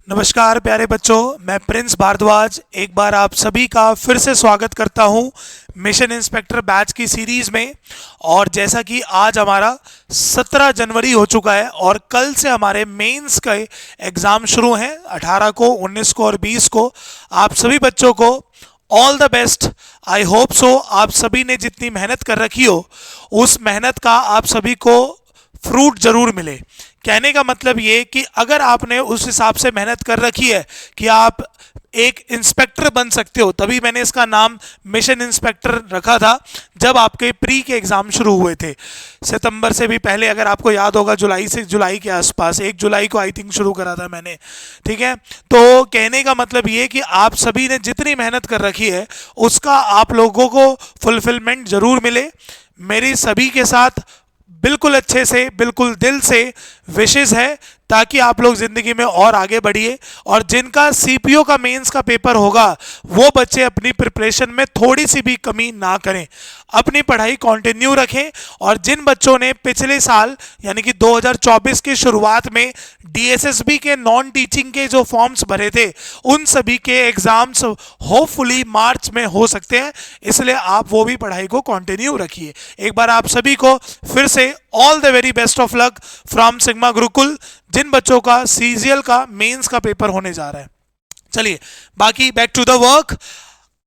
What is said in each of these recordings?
नमस्कार प्यारे बच्चों, मैं प्रिंस भारद्वाज एक बार आप सभी का फिर से स्वागत करता हूं मिशन इंस्पेक्टर बैच की सीरीज में। और जैसा कि आज हमारा 17 जनवरी हो चुका है और कल से हमारे मेंस का एग्ज़ाम शुरू हैं, 18 को, 19 को और 20 को। आप सभी बच्चों को all the best. I hope so आप सभी ने जितनी मेहनत कर रखी हो उस मेहनत का आप सभी को फ्रूट जरूर मिले। कहने का मतलब ये कि अगर आपने उस हिसाब से मेहनत कर रखी है कि आप एक इंस्पेक्टर बन सकते हो, तभी मैंने इसका नाम मिशन इंस्पेक्टर रखा था जब आपके प्री के एग्जाम शुरू हुए थे सितंबर से भी पहले। अगर आपको याद होगा जुलाई के आसपास, 1 जुलाई को आई थिंक शुरू करा था मैंने। ठीक है, तो कहने का मतलब ये कि आप सभी ने जितनी मेहनत कर रखी है उसका आप लोगों को फुलफिलमेंट जरूर मिले। मेरी सभी के साथ बिल्कुल अच्छे से, बिल्कुल दिल से विशेष है ताकि आप लोग जिंदगी में और आगे बढ़िए। और जिनका सीपीओ का मेंस का पेपर होगा वो बच्चे अपनी प्रिपरेशन में थोड़ी सी भी कमी ना करें, अपनी पढ़ाई कंटिन्यू रखें। और जिन बच्चों ने पिछले साल यानी कि 2024 की शुरुआत में डीएसएसबी के नॉन टीचिंग के जो फॉर्म्स भरे थे उन सभी के एग्जाम्स होपफुली मार्च में हो सकते हैं, इसलिए आप वो भी पढ़ाई को कंटिन्यू रखिए। एक बार आप सभी को फिर से all the very best of luck from Sigma Gurukul, जिन बच्चों का सीजीएल का मेंस का पेपर होने जा रहा है। चलिए बाकी बैक टू द वर्क।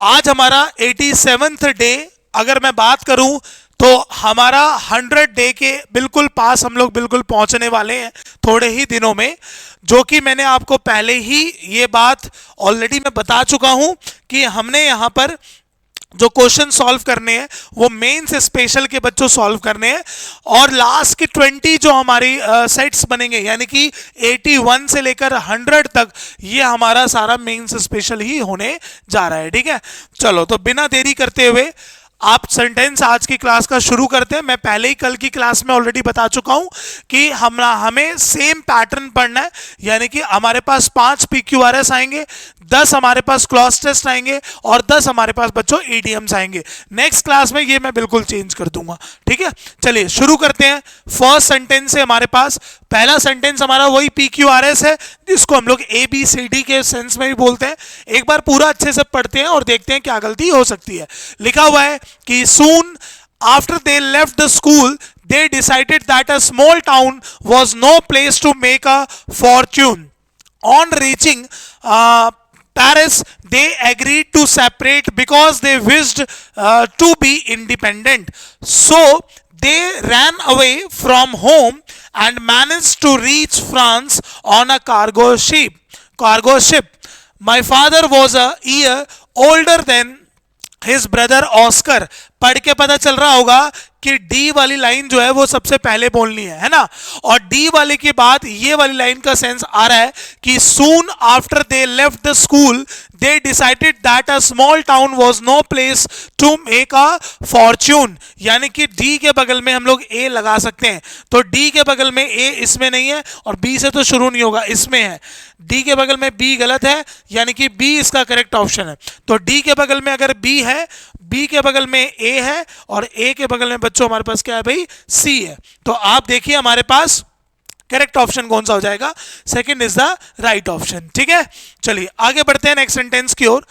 आज हमारा 87th डे, अगर मैं बात करूं तो हमारा 100 डे के बिल्कुल पास हम लोग बिल्कुल पहुंचने वाले हैं थोड़े ही दिनों में, जो कि मैंने आपको पहले ही ये बात ऑलरेडी मैं बता चुका हूं कि हमने यहां पर जो क्वेश्चन सॉल्व करने हैं वो मेंस स्पेशल के बच्चों सॉल्व करने हैं। और लास्ट की 20 जो हमारी सेट्स बनेंगे यानी कि 81 से लेकर 100 तक ये हमारा सारा मेंस स्पेशल ही होने जा रहा है। ठीक है, चलो तो बिना देरी करते हुए आप सेंटेंस आज की क्लास का शुरू करते हैं। मैं पहले ही कल की क्लास में ऑलरेडी बता चुका हूं कि हमें सेम पैटर्न पढ़ना है, यानी कि हमारे पास 5 PQRS आएंगे, 10 हमारे पास क्लॉज टेस्ट आएंगे और 10 हमारे पास बच्चों ईडीएम्स आएंगे। नेक्स्ट क्लास में ये मैं बिल्कुल चेंज कर दूंगा। ठीक है, चलिए शुरू करते हैं। फर्स्ट सेंटेंस है हमारे पास, पहला सेंटेंस हमारा वही PQRS है जिसको हम लोग ABCD के सेंस में भी बोलते हैं। एक बार पूरा अच्छे से पढ़ते हैं और देखते हैं क्या गलती हो सकती है। लिखा हुआ है कि soon after they left the school they decided that a small town was no place to make a fortune. On reaching Paris, they agreed to separate because they wished to be independent. So they ran away from home and managed to reach France on a cargo ship. My father was a year older than his brother Oscar. पढ़ के पता चल रहा होगा कि D वाली line जो है वो सबसे पहले बोलनी है ना। और डी वाले के बाद ये वाली लाइन का सेंस आ रहा है कि soon after they left the school they decided that a small town was no place to make a fortune. यानी कि डी के बगल में हम लोग ए लगा सकते हैं, तो डी के बगल में ए इसमें नहीं है और बी से तो शुरू नहीं होगा, इसमें है। डी के बगल में बी गलत है, यानी कि बी इसका करेक्ट ऑप्शन है। तो डी के बगल में अगर बी है, बी के बगल में ए है और ए के बगल में बच्चों हमारे पास क्या है भाई, सी है। तो आप देखिए हमारे पास करेक्ट ऑप्शन कौन सा हो जाएगा, second is the right option. ठीक है, चलिए आगे बढ़ते हैं नेक्स्ट सेंटेंस की ओर।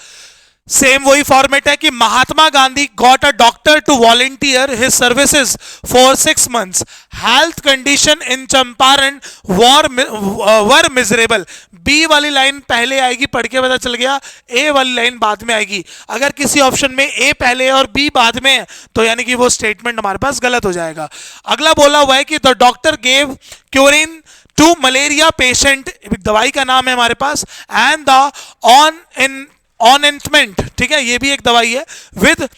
सेम वही फॉर्मेट है कि Mahatma Gandhi got a doctor to volunteer his services for 6 months. Health condition in Champaran were miserable. B वाली लाइन पहले आएगी, पढ़ के पता चल गया, ए वाली लाइन बाद में आएगी। अगर किसी ऑप्शन में ए पहले और बी बाद में है तो यानी कि वो स्टेटमेंट हमारे पास गलत हो जाएगा। अगला बोला हुआ है कि the doctor gave quinine to malaria patient, दवाई का नाम है हमारे पास, एंड द ऑनेंटमेंट, ठीक है, ये भी एक दवाई है, with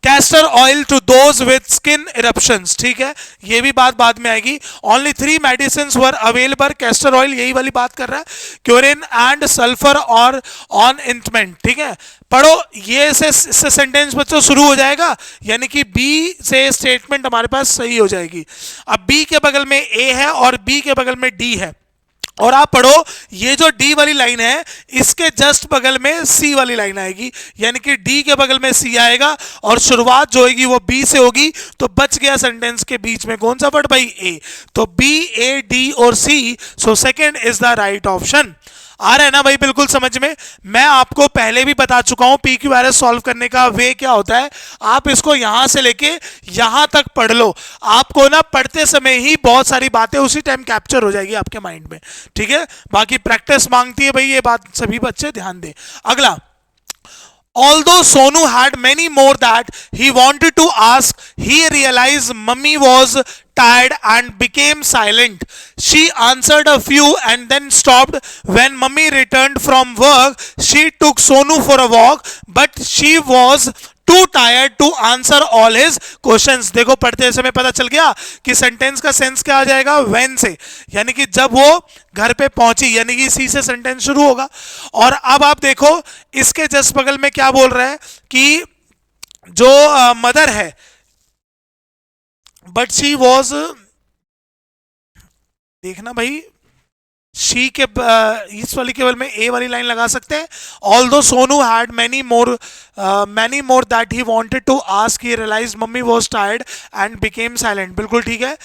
castor oil to those with skin eruptions. ठीक है, ये भी बात बाद में आएगी। Only 3 medicine were available, castor oil यही वाली बात कर रहा है, क्योरिन एंड सल्फर और ऑनेंटमेंट। ठीक है, पढ़ो, ये से सेंटेंस बच्चों शुरू हो जाएगा, यानी कि बी से स्टेटमेंट हमारे पास सही हो जाएगी। अब बी के बगल में ए है और बी के बगल में डी है, और आप पढ़ो, ये जो डी वाली लाइन है इसके जस्ट बगल में सी वाली लाइन आएगी, यानी कि डी के बगल में सी आएगा और शुरुआत जो होगी वो बी से होगी, तो बच गया सेंटेंस के बीच में कौन सा वर्ड भाई, ए। तो बी, ए, डी और C, so second is the right option. आ रहा है ना भाई बिल्कुल समझ में। मैं आपको पहले भी बता चुका हूं PQRS सॉल्व करने का वे क्या होता है। आप इसको यहां से लेके यहां तक पढ़ लो, आपको ना पढ़ते समय ही बहुत सारी बातें उसी टाइम कैप्चर हो जाएगी आपके माइंड में, ठीक है। बाकी प्रैक्टिस मांगती है भाई, ये बात सभी बच्चे ध्यान दें। अगला, although Sonu had many more that he wanted to ask, he realized mummy was tired and became silent. She answered a few and then stopped. When mummy returned from work, she took Sonu for a walk, but she was too tired to answer all his questions. देखो पढ़ते समय पता चल गया कि sentence का sense क्या आ जाएगा, when से, यानी कि जब वो घर पे पहुंची, यानी कि सी से सेंटेंस शुरू होगा। और अब आप देखो इसके जस्ट बगल में क्या बोल रहा है कि जो मदर है, बट शी वॉज, देखना भाई, शी के इस वाली केवल में ए वाली लाइन लगा सकते हैं। Although Sonu had many more that he wanted to ask, he realized mummy was tired and became silent, बिल्कुल ठीक है।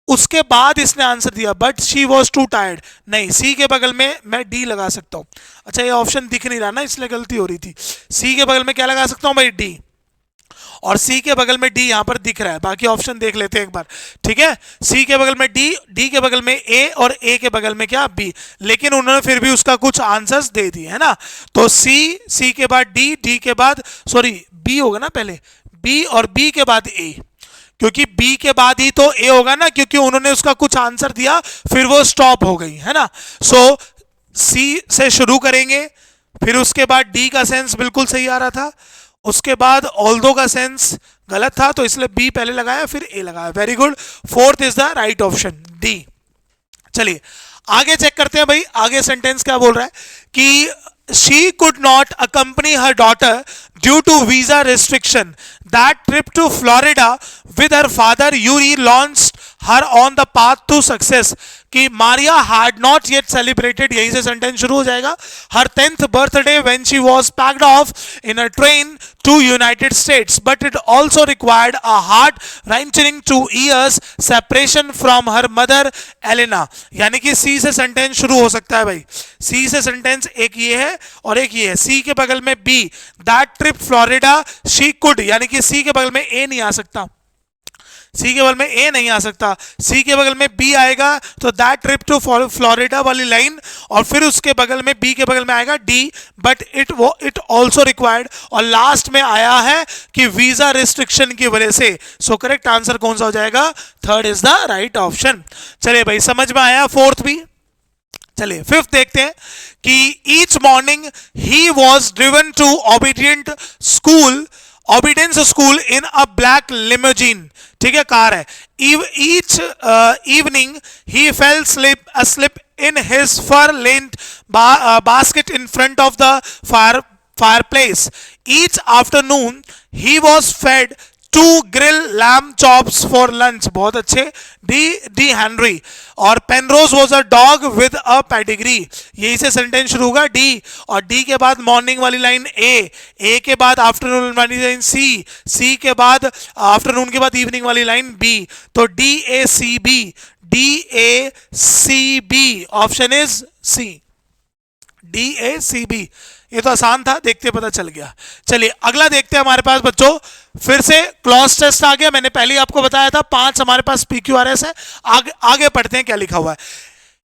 उसके बाद इसने आंसर दिया but she was too tired, नहीं, सी के बगल में मैं डी लगा सकता हूं। अच्छा ये ऑप्शन दिख नहीं रहा ना, इसलिए गलती हो रही थी। सी के बगल में क्या लगा सकता हूं भाई, डी, और सी के बगल में डी यहां पर दिख रहा है। बाकी ऑप्शन देख लेते हैं एक बार, ठीक है। सी के बगल में डी, डी के बगल में ए और ए के बगल में क्या, बी, लेकिन उन्होंने फिर भी उसका कुछ आंसर्स दे दिए है ना। तो सी, सी के बाद डी, डी के बाद सॉरी बी होगा ना पहले, बी और बी के बाद ए, क्योंकि बी के बाद ही तो ए होगा ना, क्योंकि उन्होंने उसका कुछ आंसर दिया फिर वो स्टॉप हो गई है ना। सो सी से शुरू करेंगे, फिर उसके बाद डी का सेंस बिल्कुल सही आ रहा था, उसके बाद ऑल्दो का सेंस गलत था तो इसलिए बी पहले लगाया फिर ए लगाया, very good. Fourth is the right option, D. चलिए आगे चेक करते हैं भाई, आगे सेंटेंस क्या बोल रहा है कि she could not accompany her daughter due to visa restriction. That trip to Florida with her father Yuri launched her on the path to success. कि Maria had not yet celebrated, यहीं से सेंटेंस शुरू हो जाएगा, her 10th birthday when she was packed off in a train to United States, but it also required a heart-wrenching 2 years separation from her mother Elena. यानी कि सी से sentence शुरू हो सकता है भाई, सी से सेंटेंस एक ये है और एक ये है। सी के बगल में B, that trip Florida she could, यानी कि सी के बगल में ए नहीं आ सकता, सी के बगल में ए नहीं आ सकता, सी के बगल में बी आएगा तो दैट ट्रिप टू फ्लोरिडा वाली लाइन, और फिर उसके बगल में बी के बगल में आएगा D, but it also required, और लास्ट में आया है कि वीजा रिस्ट्रिक्शन की वजह से। सो करेक्ट आंसर कौन सा हो जाएगा, third is the right option. चलिए भाई समझ में आया फोर्थ भी। चलिए फिफ्थ देखते हैं कि each morning he was driven to obedience school in a black limousine, ठीक है, कार है। Each evening he fell asleep in his fur-lined basket in front of the fireplace. Each afternoon he was fed 2 grilled lamb chops for lunch, बहुत अच्छे, D Henry. और Penrose was a dog with a pedigree, यही से sentence शुरू होगा D, और D के बाद मॉर्निंग वाली लाइन ए के बाद आफ्टरनून वाली लाइन सी के बाद आफ्टरनून के बाद इवनिंग वाली लाइन बी, तो D A C B, option is C, DACB। ये तो आसान था, देखते पता चल गया। चलिए अगला देखते हैं हमारे पास बच्चों, फिर से क्लॉज टेस्ट आ गया, मैंने पहले ही आपको बताया था 5 हमारे पास PQRS है। आगे पढ़ते हैं क्या लिखा हुआ है।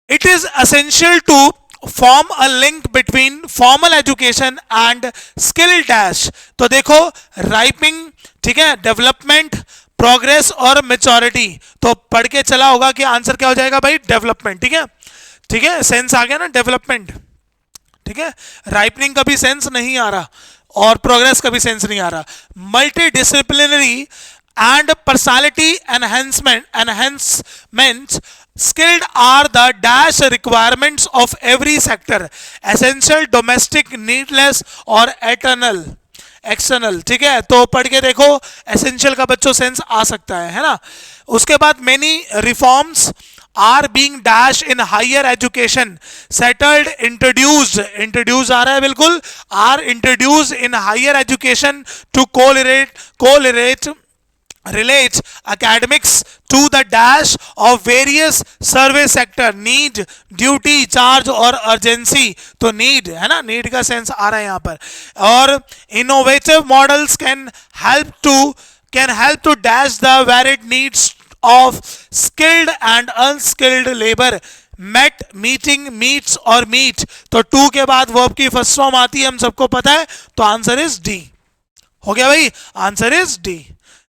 It is essential to form a link between formal education and skill dash. तो देखो राइपिंग, ठीक है, डेवलपमेंट, प्रोग्रेस और मेच्योरिटी, तो पढ़ के चला होगा कि आंसर क्या हो जाएगा भाई, डेवलपमेंट, ठीक है, सेंस आ गया ना, डेवलपमेंट, ठीक है। राइपनिंग का भी सेंस नहीं आ रहा और प्रोग्रेस का भी सेंस नहीं आ रहा। Multi disciplinary and personality enhancement skilled are the dash requirements of every sector, essential, domestic, needless और एक्सटर्नल, ठीक है। तो पढ़ के देखो, एसेंशियल का बच्चों सेंस आ सकता है ना। उसके बाद many reforms are being dash in higher education, settled, introduced आ रहा है बिल्कुल, are introduced in higher education to correlate relates academics to the dash of various service sector, need, duty, charge और urgency, तो need है ना, need का sense आ रहा है यहाँ पर। और innovative models can help to dash the varied needs of skilled and unskilled labor, met, meeting, meets और meet, तो टू के बाद वर्ब की फर्स्ट फॉर्म आती है, हम सबको पता है, तो आंसर इज डी। हो गया भाई, आंसर इज डी।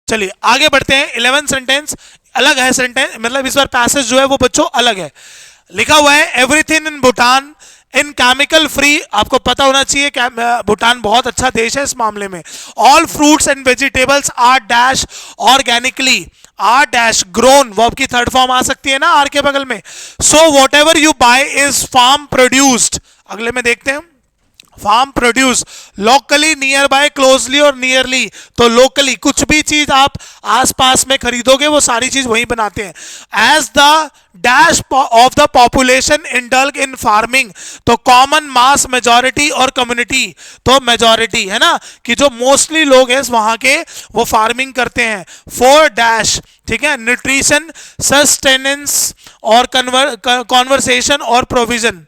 चलिए आगे बढ़ते हैं। 11 सेंटेंस अलग है, सेंटेंस मतलब इस बार पैसेज जो है वो बच्चों अलग है। लिखा हुआ है everything in Bhutan in chemical free, आपको पता होना चाहिए भूटान बहुत अच्छा देश है इस मामले में। All fruits and vegetables are dash organically, are dash grown, verb की थर्ड फॉर्म आ सकती है ना आर के बगल में। So whatever you buy is farm produced, अगले में देखते हैं। Farm produce, locally, nearby, closely और नियरली, तो लोकली कुछ भी चीज आप आसपास में खरीदोगे वो सारी चीज वही बनाते हैं। As the dash of the population indulge in farming, तो कॉमन, मास, मेजॉरिटी और कम्युनिटी, तो मेजॉरिटी है ना, कि जो मोस्टली लोग हैं वहां के वो फार्मिंग करते हैं। फोर डैश, ठीक है, न्यूट्रिशन, सस्टेनेंस और कॉन्वर्सेशन और प्रोविजन।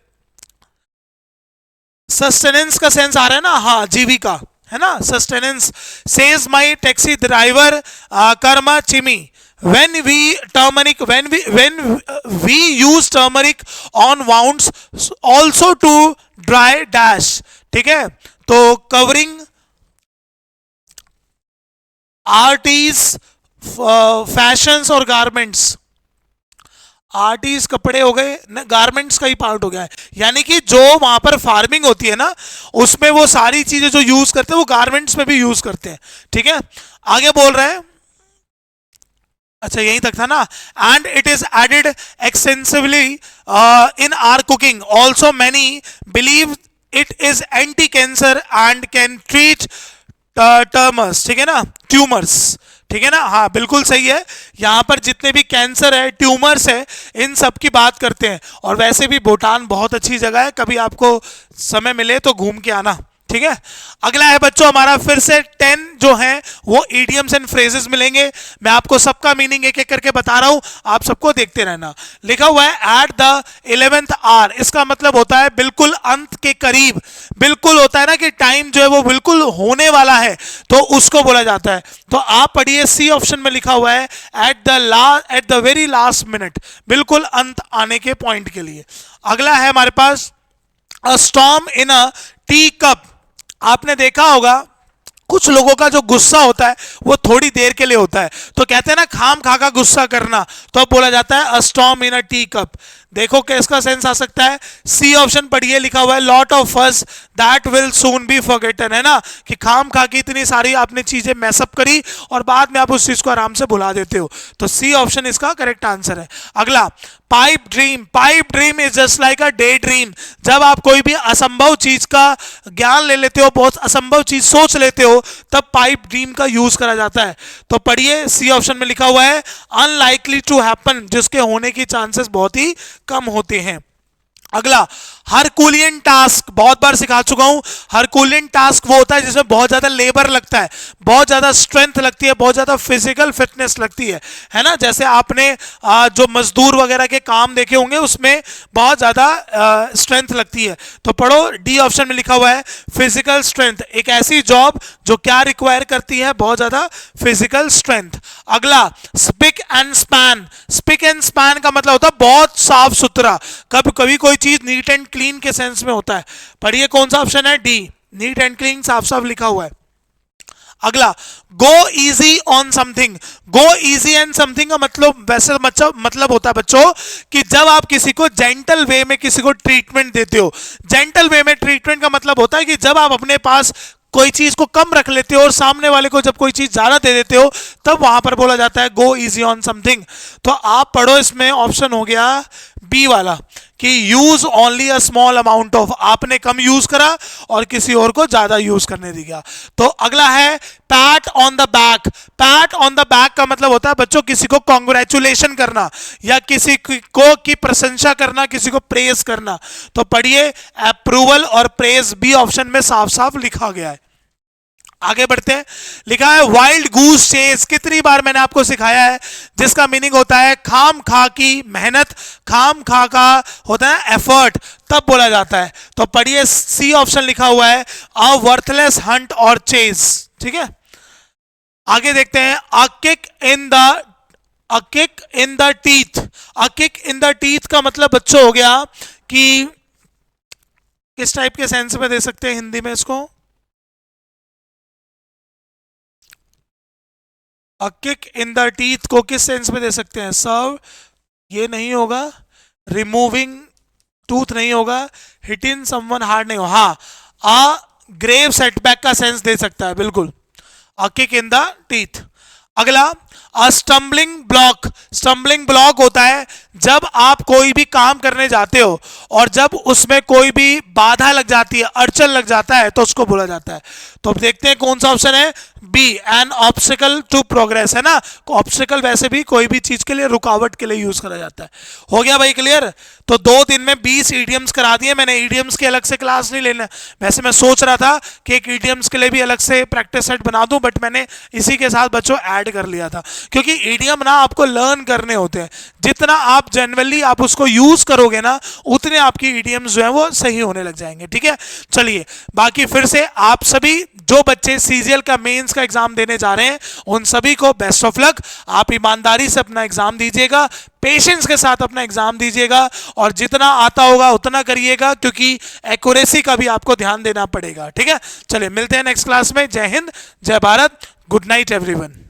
सस्टेनेंस का सेंस आ रहा है ना, हाँ जीविका है ना, sustenance. Says my taxi driver Karma Chimi, when we use turmeric on wounds also to dry dash, ठीक है, तो कवरिंग आर्टिस, फैशंस और गारमेंट्स, आर्टिस कपड़े हो गए, गारमेंट्स का ही पार्ट हो गया है, यानी कि जो वहां पर फार्मिंग होती है ना उसमें वो सारी चीजें जो यूज करते हैं वो गारमेंट्स में भी यूज करते हैं। ठीक है, आगे बोल रहे हैं, अच्छा यहीं तक था ना। And it is added extensively in our cooking, also many believe it is anti cancer and can treat tumours, ठीक है ना, ट्यूमर्स, ठीक है ना, हाँ बिल्कुल सही है। यहां पर जितने भी कैंसर है, ट्यूमर्स है, इन सब की बात करते हैं। और वैसे भी भूटान बहुत अच्छी जगह है, कभी आपको समय मिले तो घूम के आना। ठीक है, अगला है बच्चों हमारा फिर से 10 जो हैं वो इडियम्स एंड फ्रेजेस मिलेंगे। मैं आपको सबका मीनिंग एक एक करके बता रहा हूं, आप सबको देखते रहना। लिखा हुआ है एट द 11th आवर, इसका मतलब होता है बिल्कुल अंत के करीब, बिल्कुल होता है ना कि टाइम जो है वो बिल्कुल होने वाला है, तो उसको बोला जाता है। तो आप पढ़िए, सी ऑप्शन में लिखा हुआ है at the very last minute, बिल्कुल अंत आने के पॉइंट के लिए। अगला है हमारे पास a storm in a tea cup. आपने देखा होगा कुछ लोगों का जो गुस्सा होता है वो थोड़ी देर के लिए होता है, तो कहते हैं ना खाम खा का गुस्सा करना, तो अब बोला जाता है अ storm in a tea cup. देखो किसका सेंस आ सकता है, सी ऑप्शन पढ़िए, लिखा हुआ है लॉट ऑफ फस that will soon be forgotten, है ना, कि खाम खा की इतनी सारी आपने चीजें मैसअप करी और बाद में आप उस चीज को आराम से भुला देते हो, तो सी ऑप्शन इसका करेक्ट आंसर है। अगला pipe dream, pipe dream is just like a day dream, जब आप कोई भी असंभव चीज का ज्ञान ले लेते हो, बहुत असंभव चीज सोच लेते हो, तब पाइप ड्रीम का यूज करा जाता है। तो पढ़िए, सी ऑप्शन में लिखा हुआ है अनलाइकली टू हैपन, जिसके होने की चांसेस बहुत ही कम होते हैं। अगला हरकुलियन टास्क, बहुत बार सिखा चुका हूं, हरकुलियन टास्क वो होता है जिसमें बहुत ज्यादा लेबर लगता है, बहुत ज्यादा स्ट्रेंथ लगती है, बहुत ज्यादा फिजिकल फिटनेस लगती है ना, जैसे आपने जो मजदूर वगैरह के काम देखे होंगे उसमें बहुत ज्यादा स्ट्रेंथ लगती है। तो पढ़ो, डी ऑप्शन में लिखा हुआ है फिजिकल स्ट्रेंथ, एक ऐसी जॉब जो क्या रिक्वायर करती है, बहुत ज्यादा फिजिकल स्ट्रेंथ। अगला spick and span, spick and span का मतलब होता है बहुत साफ सुथरा, कभी कभी कोई चीज नीट एंड क्लीन के सेंस में होता है। पढ़िए कौन सा ऑप्शन है, डी, नीट एंड क्लीन, साफ साफ लिखा हुआ है। अगला गो easy on something, go easy and something का मतलब वैसे मतलब होता है बच्चों कि जब आप किसी को जेंटल वे में किसी को ट्रीटमेंट देते हो, जेंटल वे में ट्रीटमेंट का मतलब होता है कि जब आप अपने पास कोई चीज को कम रख लेते हो और सामने वाले को जब कोई चीज ज्यादा दे देते हो, तब वहां पर बोला जाता है गो इजी ऑन समथिंग। तो आप पढ़ो, इसमें ऑप्शन हो गया बी वाला कि use only a small amount of, आपने कम यूज करा और किसी और को ज्यादा यूज करने दिया। तो अगला है PAT on the back, PAT on the back का मतलब होता है बच्चों किसी को कॉन्ग्रेचुलेशन करना या किसी को की प्रशंसा करना, किसी को प्रेज करना। तो पढ़िए अप्रूवल और प्रेज बी ऑप्शन में साफ साफ लिखा गया है। आगे बढ़ते हैं, लिखा है वाइल्ड गूस चेस। कितनी बार मैंने आपको सिखाया है, जिसका मीनिंग होता है खाम खा की मेहनत, खाम खा का होता है एफर्ट, तब बोला जाता है। तो पढ़िए सी ऑप्शन लिखा हुआ है अ वर्थलेस हंट और चेस। ठीक है, आगे देखते हैं a kick in the teeth. A kick in the teeth का मतलब बच्चों हो गया कि किस टाइप के सेंस में दे सकते हैं हिंदी में इसको। A kick in the teeth को किस सेंस में दे सकते हैं? सर्व, ये नहीं होगा, रिमूविंग टूथ नहीं होगा, हिट इन समवन हार्ड नहीं होगा, हाँ अ ग्रेव सेटबैक का सेंस दे सकता है, बिल्कुल, a kick in the teeth. अगला अ स्टम्बलिंग ब्लॉक। स्टम्बलिंग ब्लॉक होता है जब आप कोई भी काम करने जाते हो और जब उसमें कोई भी बाधा लग जाती है, अड़चन लग जाता है, तो उसको बोला जाता है। तो अब देखते हैं कौन सा ऑप्शन है, be an obstacle to progress, है ना। ऑब्स्टिकल वैसे भी कोई भी चीज के लिए रुकावट के लिए यूज करा जाता है। हो गया भाई क्लियर। तो 2 दिन में 20 ईडियम्स करा दिए मैंने। ईडियम्स की अलग से क्लास नहीं लेना, वैसे मैं सोच रहा था कि एक ईडियम्स के लिए भी अलग से प्रैक्टिस सेट बना दूं, बट मैंने इसी के साथ बच्चों ऐड कर लिया था, क्योंकि ईडियम ना आपको लर्न करने होते हैं। जितना आप जनरली आप उसको यूज करोगे ना, उतने आपकी ईडियम्स जो है वो सही होने लग जाएंगे। ठीक है, चलिए बाकी फिर से आप सभी जो बच्चे सीजीएल का मेंस का एग्जाम देने जा रहे हैं उन सभी को बेस्ट ऑफ लक। आप ईमानदारी से अपना एग्जाम दीजिएगा, पेशेंस के साथ अपना एग्जाम दीजिएगा और जितना आता होगा उतना करिएगा, क्योंकि एक्यूरेसी का भी आपको ध्यान देना पड़ेगा। ठीक है, चलिए मिलते हैं नेक्स्ट क्लास में। जय हिंद, जय भारत, गुड नाइट एवरीवन।